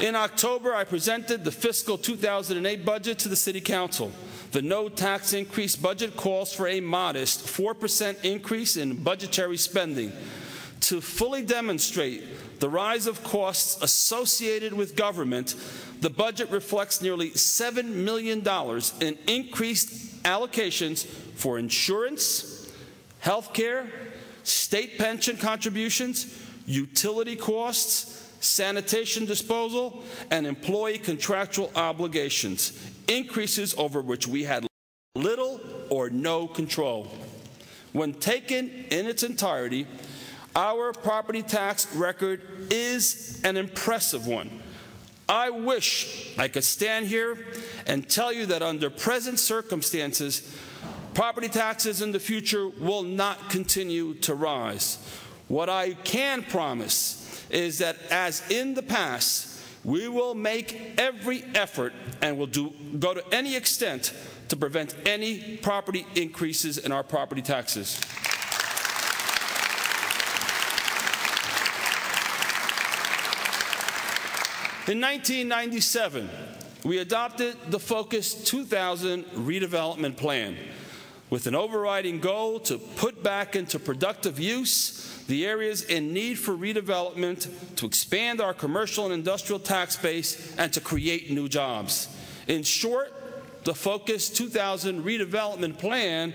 In October, I presented the fiscal 2008 budget to the City Council. The no tax increase budget calls for a modest 4% increase in budgetary spending. To fully demonstrate the rise of costs associated with government, the budget reflects nearly $7 million in increased allocations for insurance, health care, state pension contributions, utility costs, sanitation disposal, and employee contractual obligations, increases over which we had little or no control. When taken in its entirety, our property tax record is an impressive one. I wish I could stand here and tell you that under present circumstances, property taxes in the future will not continue to rise. What I can promise is that, as in the past, we will make every effort and will go to any extent to prevent any property increases in our property taxes. In 1997, we adopted the Focus 2000 redevelopment plan with an overriding goal to put back into productive use the areas in need for redevelopment, to expand our commercial and industrial tax base, and to create new jobs. In short, the Focus 2000 redevelopment plan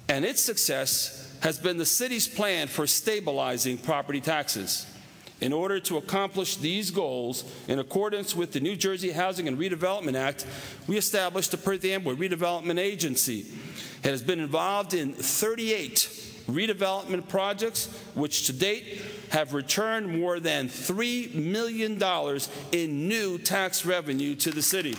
and its success has been the city's plan for stabilizing property taxes. In order to accomplish these goals, in accordance with the New Jersey Housing and Redevelopment Act, we established the Perth Amboy Redevelopment Agency. It has been involved in 38 redevelopment projects, which to date have returned more than $3 million in new tax revenue to the city.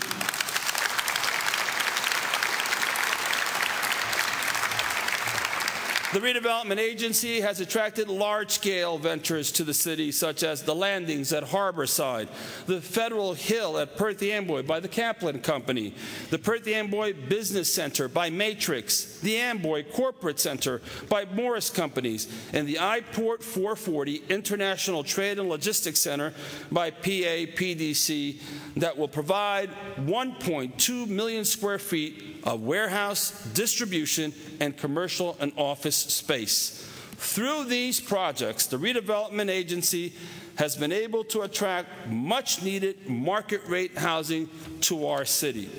The redevelopment agency has attracted large-scale ventures to the city, such as the landings at Harborside, the Federal Hill at Perth Amboy by the Kaplan Company, the Perth Amboy Business Center by Matrix, the Amboy Corporate Center by Morris Companies, and the iPort 440 International Trade and Logistics Center by PAPDC that will provide 1.2 million square feet of warehouse, distribution, and commercial and office space. Through these projects, the redevelopment agency has been able to attract much-needed market-rate housing to our city.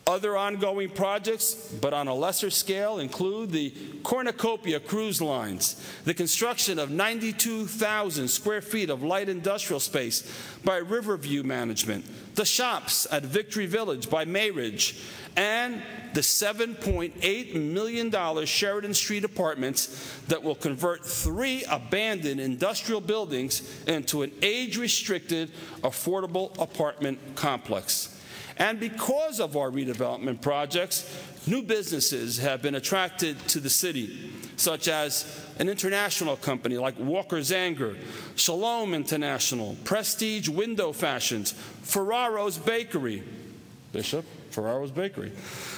Other ongoing projects, but on a lesser scale, include the Cornucopia cruise lines, the construction of 92,000 square feet of light industrial space by Riverview Management, the shops at Victory Village by Mayridge, and the $7.8 million Sheridan Street apartments that will convert 3 abandoned industrial buildings into an age-restricted, affordable apartment complex. And because of our redevelopment projects, new businesses have been attracted to the city, such as an international company like Walker Zanger, Shalom International, Prestige Window Fashions, Ferraro's Bakery, Bishop, Ferraro's Bakery,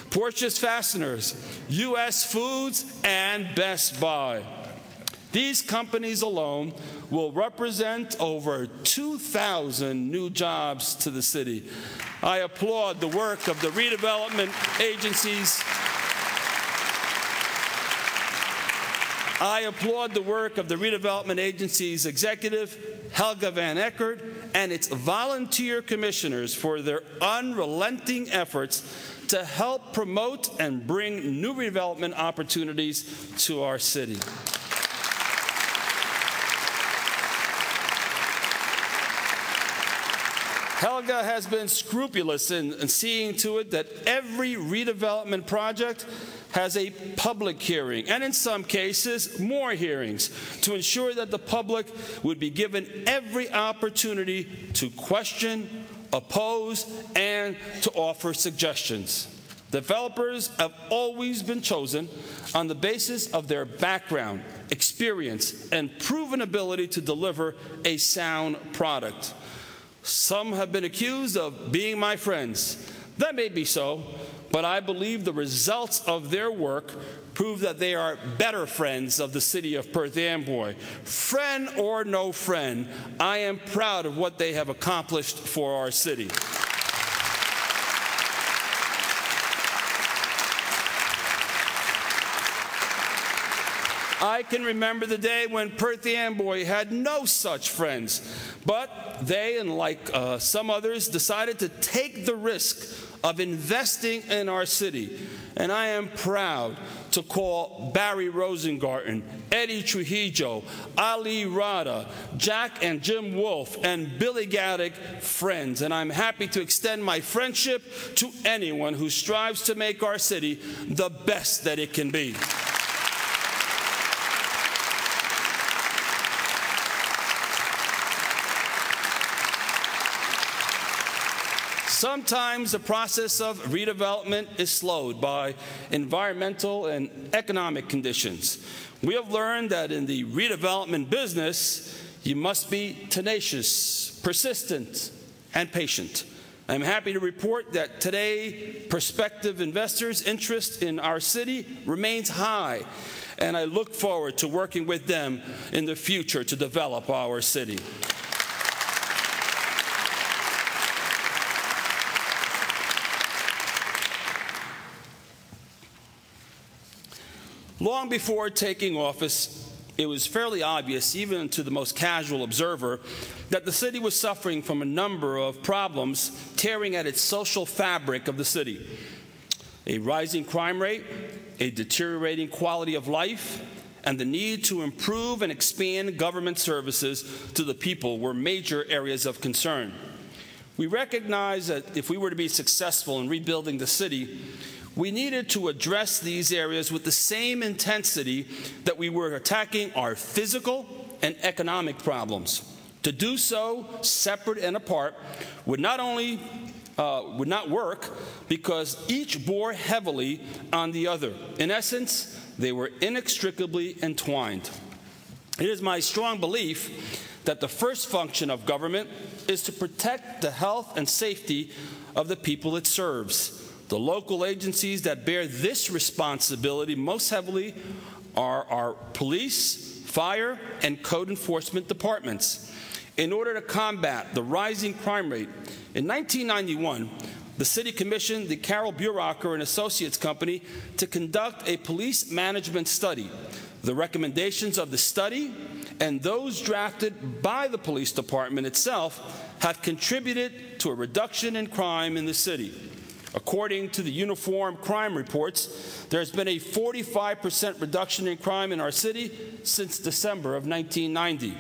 Porsche's Fasteners, U.S. Foods, and Best Buy. These companies alone will represent over 2,000 new jobs to the city. I applaud the work of the redevelopment agencies. I applaud the work of the redevelopment agency's executive, Helga Van Eckert, and its volunteer commissioners for their unrelenting efforts to help promote and bring new redevelopment opportunities to our city. Helga has been scrupulous in seeing to it that every redevelopment project has a public hearing, and in some cases, more hearings, to ensure that the public would be given every opportunity to question, oppose, and to offer suggestions. Developers have always been chosen on the basis of their background, experience, and proven ability to deliver a sound product. Some have been accused of being my friends. That may be so, but I believe the results of their work prove that they are better friends of the city of Perth Amboy. Friend or no friend, I am proud of what they have accomplished for our city. I can remember the day when Perth Amboy had no such friends, but they, and like some others, decided to take the risk of investing in our city. And I am proud to call Barry Rosengarten, Eddie Trujillo, Ali Rada, Jack and Jim Wolf, and Billy Gaddick friends. And I'm happy to extend my friendship to anyone who strives to make our city the best that it can be. Sometimes the process of redevelopment is slowed by environmental and economic conditions. We have learned that in the redevelopment business, you must be tenacious, persistent, and patient. I'm happy to report that today, prospective investors' interest in our city remains high, and I look forward to working with them in the future to develop our city. Long before taking office, it was fairly obvious, even to the most casual observer, that the city was suffering from a number of problems tearing at its social fabric of the city. A rising crime rate, a deteriorating quality of life, and the need to improve and expand government services to the people were major areas of concern. We recognized that if we were to be successful in rebuilding the city, we needed to address these areas with the same intensity that we were attacking our physical and economic problems. To do so, separate and apart, would not work because each bore heavily on the other. In essence, they were inextricably entwined. It is my strong belief that the first function of government is to protect the health and safety of the people it serves. The local agencies that bear this responsibility most heavily are our police, fire, and code enforcement departments. In order to combat the rising crime rate, in 1991, the city commissioned the Carol Buracher and Associates Company to conduct a police management study. The recommendations of the study and those drafted by the police department itself have contributed to a reduction in crime in the city. According to the Uniform Crime Reports, there has been a 45% reduction in crime in our city since December of 1990.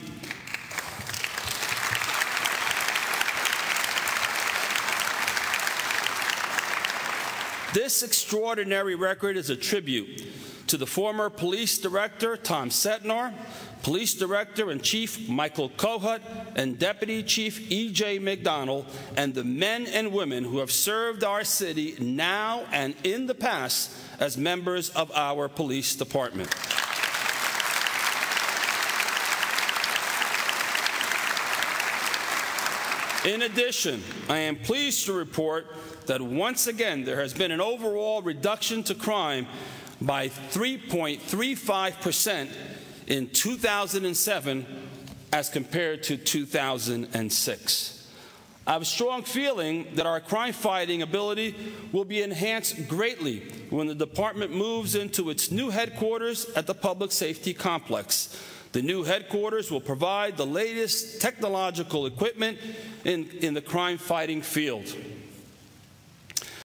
This extraordinary record is a tribute to the former police director, Tom Setnar, Police Director and Chief Michael Kohut, and Deputy Chief E.J. McDonald, and the men and women who have served our city now and in the past as members of our police department. In addition, I am pleased to report that once again there has been an overall reduction to crime by 3.35% in 2007 as compared to 2006. I have a strong feeling that our crime-fighting ability will be enhanced greatly when the department moves into its new headquarters at the Public Safety Complex. The new headquarters will provide the latest technological equipment in the crime-fighting field.